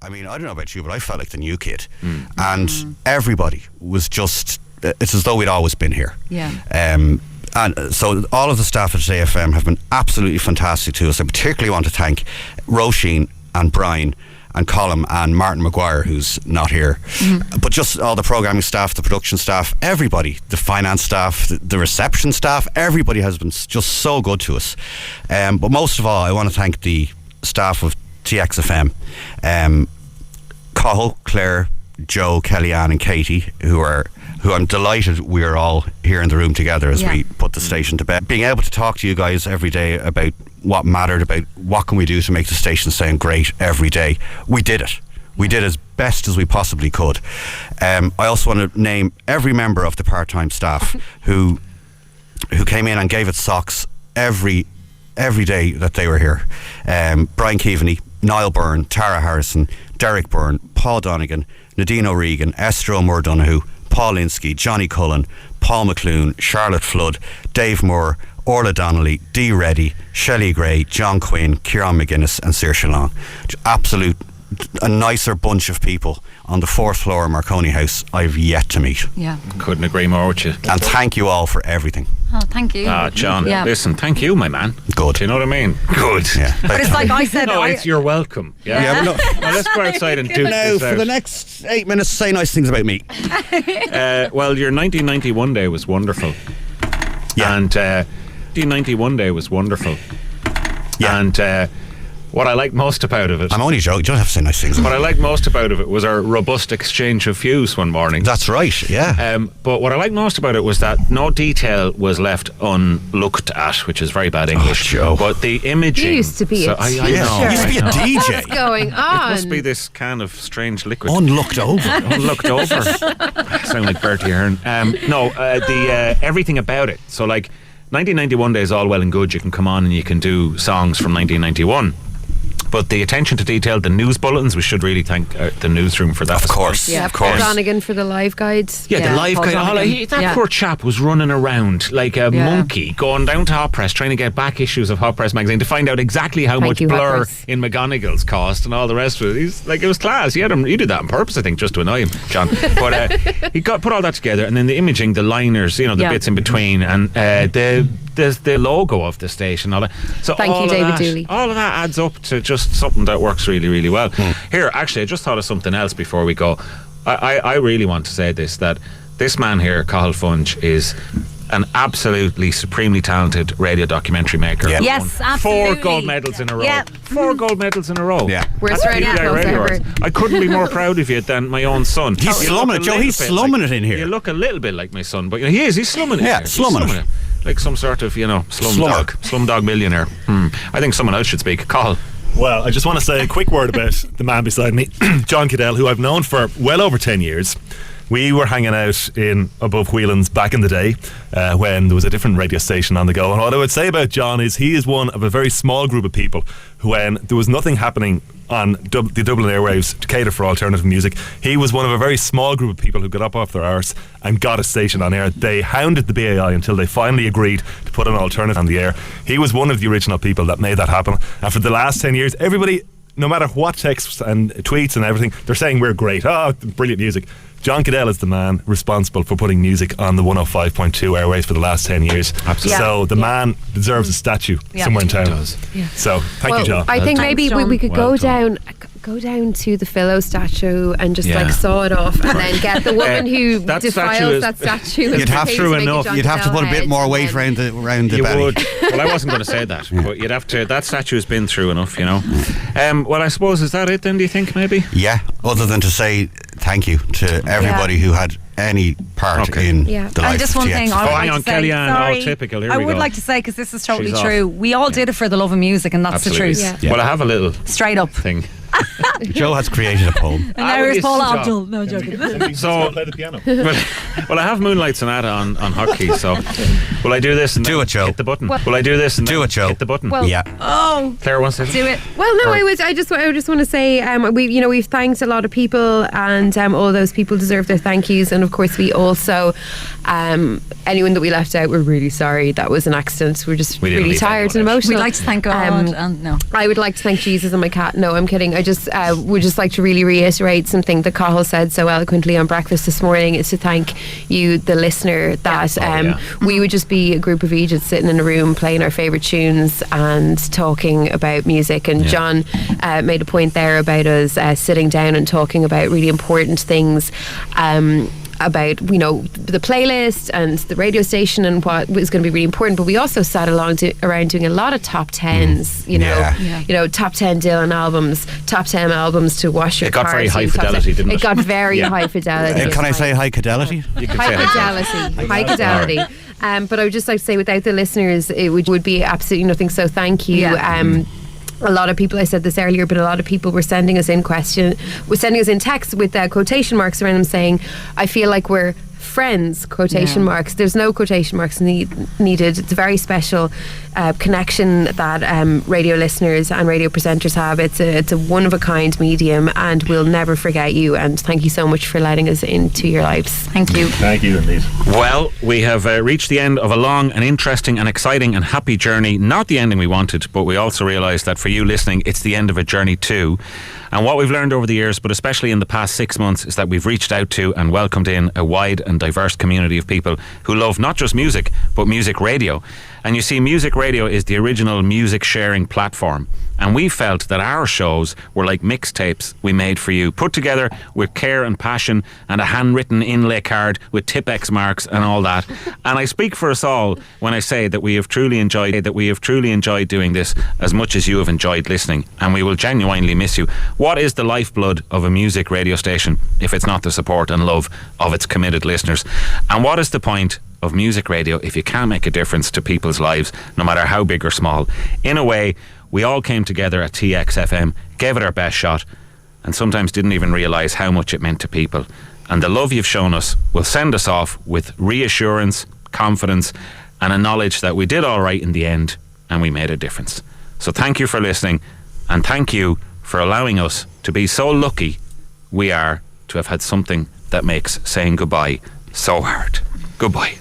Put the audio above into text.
I mean, I don't know about you, but I felt like the new kid. And everybody was just, it's as though we'd always been here. Yeah. And so all of the staff at TXFM have been absolutely fantastic to us. I particularly want to thank Roisin and Brian and Colm and Martin Maguire, who's not here, but just all the programming staff, the production staff, everybody, the finance staff, the reception staff, everybody has been just so good to us. But most of all, I want to thank the staff of TXFM, Cathal, Claire, Joe, Kellyanne and Katie, who I'm delighted we're all here in the room together as we put the station to bed. Being able to talk to you guys every day about what mattered, about what can we do to make the station sound great every day. We did it. We did as best as we possibly could. I also want to name every member of the part-time staff who came in and gave it socks every day that they were here. Brian Keaveney, Niall Byrne, Tara Harrison, Derek Byrne, Paul Donegan, Nadine O'Regan, Esther O'Moore Donoghue, Paul Linsky, Johnny Cullen, Paul McClune, Charlotte Flood, Dave Moore, Orla Donnelly, Dee Reddy, Shelley Gray, John Quinn, Kieran McGuinness and Saoirse Long. Absolute, a nicer bunch of people on the 4th floor of Marconi House I've yet to meet. Yeah. Couldn't agree more with you. And thank you all for everything. Oh, thank you. John, listen, thank you, my man. Good. Do you know what I mean? Good. Yeah. But it's like I said. No, it's you're welcome. Yeah. Well, let's go outside and do now this for out. the next 8 minutes, say nice things about me. Well, your 1991 day was wonderful. Yeah. And 1991 day was wonderful. Yeah. And what I liked most about it, I'm only joking. You don't have to say nice things. what I liked most about it was our robust exchange of views one morning. That's right. Yeah. But what I liked most about it was that no detail was left unlooked at, which is very bad English. Joe. But the imaging. You used to be a I teacher. know. You used to be a DJ. What's going on? It must be this kind of strange liquid. Unlooked over. Unlooked over. Sound like Bertie Ahern. The everything about it. So like 1991 day is all well and good. You can come on and you can do songs from 1991. But the attention to detail, the news bulletins, we should really thank the newsroom for that. Of course. Yeah, of course. Paul Donegan for the live guides. Yeah, the live Paul guy. Donegan. That poor chap was running around like a monkey, going down to Hot Press, trying to get back issues of Hot Press magazine to find out exactly how much you, Hot Blur Press. in McGonagall's cost and all the rest of it. He's like, it was class. He did that on purpose, I think, just to annoy him, John. But he put all that together, and then the imaging, the liners, the bits in between, and the logo of the station, all that. So Thank you, David Dooley. all of that adds up to just something that works really, really well. Here, actually, I just thought of something else before we go. I really want to say this, that this man here, Cathal Funge, is an absolutely supremely talented radio documentary maker. Yeah. Yes, absolutely. 4 gold medals in a row. Yeah. 4 gold medals in a row. Yeah. Worst That's radio PBI clubs Awards. ever. I couldn't be more proud of you than my own son. He's You slumming look it, a Joe. little He's bit slumming it in here. You look a little bit like my son, but he is. He's slumming it. Yeah, here. He's slumming it. Like some sort of, Slummer. slumdog millionaire. I think someone else should speak. Cathal. Well, I just want to say a quick word about the man beside me, John Cadell, who I've known for well over 10 years. We were hanging out in above Whelan's back in the day when there was a different radio station on the go. And what I would say about John is he is one of a very small group of people who, when there was nothing happening on the Dublin airwaves to cater for alternative music, he was one of a very small group of people who got up off their arse and got a station on air. They hounded the BAI until they finally agreed to put an alternative on the air. He was one of the original people that made that happen. And for the last 10 years, everybody, no matter what texts and tweets and everything, they're saying we're great. Oh, brilliant music. John Cadell is the man responsible for putting music on the 105.2 airways for the last 10 years. Absolutely. So the man deserves a statue somewhere in town. He does. So thank you, John. I think maybe we could Well go down to the Philo statue and just Yeah. saw it off, and then get the woman who that defiles statue is- that statue. and You'd have pays to make a enough. John You'd have to Cadell put a bit head, more and weight then- around the You belly. would. Well, I wasn't going to say that, but you'd have to. That statue's been through enough, Well, I suppose, is that it then, do you think, maybe? Yeah, other than to say thank you to everybody who had any part in Yeah. the And life just of one TX. thing I Oh, would hang like on, to say, Kellyanne, sorry, typical, here I we would go. like to say, because this is totally She's off. true, we all did it for the love of music, and that's Absolutely. the truth. Yeah. Well, I have a little Straight up. thing. Joe has created a poem. And now here's yes, Paul John. Abdul. No joking. So, play the piano. well, I have Moonlight Sonata on hotkey, so will I do this and Do then it, Joe. hit the button? Will I do this and Do then it, Joe. hit the button? Well, Yeah. Oh, Claire wants to do it. Well, no, Or- I just want to say, we've thanked a lot of people, and all those people deserve their thank yous. And of course, we also, anyone that we left out, we're really sorry. That was an accident. We're just We didn't really leave tired and anyone out. emotional. We'd like to thank God, and no. I would like to thank Jesus and my cat. No, I'm kidding. I just would just like to really reiterate something that Cathal said so eloquently on breakfast this morning, is to thank you, the listener, that we would just be a group of Egypts sitting in a room playing our favourite tunes and talking about music. And John made a point there about us sitting down and talking about really important things, about, you know, the playlist and the radio station and what was going to be really important. But we also sat around doing a lot of top 10s, you know, top 10 Dylan albums, top 10 albums to wash your car. It got very high fidelity, didn't it? It got very high fidelity. Can I say high fidelity? You can High say fidelity. High fidelity. But I would just like to say, without the listeners, it would be absolutely nothing. So thank you. A lot of people, I said this earlier, but a lot of people were sending us in texts with quotation marks around them saying, I feel like we're friends, quotation marks. There's no quotation marks needed. It's a very special connection that radio listeners and radio presenters have. It's a one-of-a-kind medium, and we'll never forget you. And thank you so much for letting us into your lives. Thank you. Thank you indeed. Well, we have reached the end of a long and interesting and exciting and happy journey. Not the ending we wanted, but we also realised that for you listening, it's the end of a journey too. And what we've learned over the years, but especially in the past 6 months, is that we've reached out to and welcomed in a wide and diverse community of people who love not just music, but music radio. And you see, music radio is the original music sharing platform. And we felt that our shows were like mixtapes we made for you, put together with care and passion and a handwritten inlay card with Tipex marks and all that. And I speak for us all when I say that we have truly enjoyed doing this as much as you have enjoyed listening, and we will genuinely miss you. What is the lifeblood of a music radio station if it's not the support and love of its committed listeners? And what is the point of music radio if you can't make a difference to people's lives, no matter how big or small? In a way, we all came together at TXFM, gave it our best shot, and sometimes didn't even realise how much it meant to people. And the love you've shown us will send us off with reassurance, confidence, and a knowledge that we did all right in the end, and we made a difference. So thank you for listening, and thank you for allowing us to be so lucky we are to have had something that makes saying goodbye so hard. Goodbye.